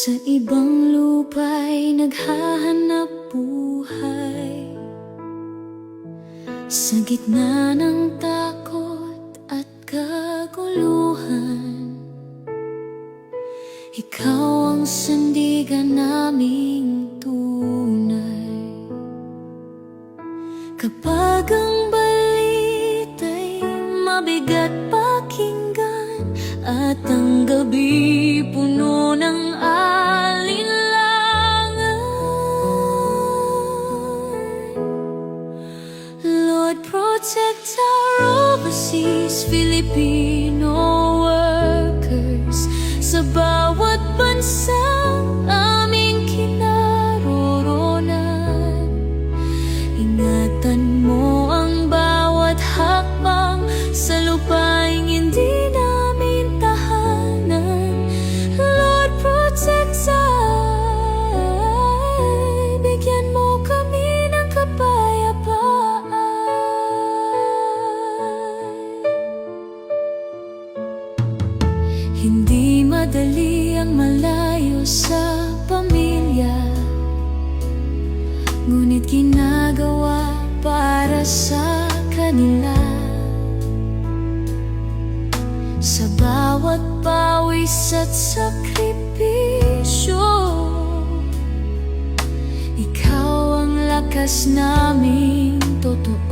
Sa ibang lupa'y naghahanap buhay, sa gitna ng takot at kaguluhan. Ikaw ang sandigan naming tunay. Kapag ang balita'y mabigat pakinggan, at ang gabi puno ng alinlangan, Lord, protect our overseas Filipino workers sa bawat bansang aming kinaroroonan. Ingatan mo ang bawat hakbang sa lupaing hindi namin tahanan. Lord, protect us, bigyan mo kami ng kapayapaan. Hindi madali ang malayo sa pamilya, ngunit ginagawa para sa kanila. Sa bawat pawis at sakripisyo, ikaw ang lakas naming totoo.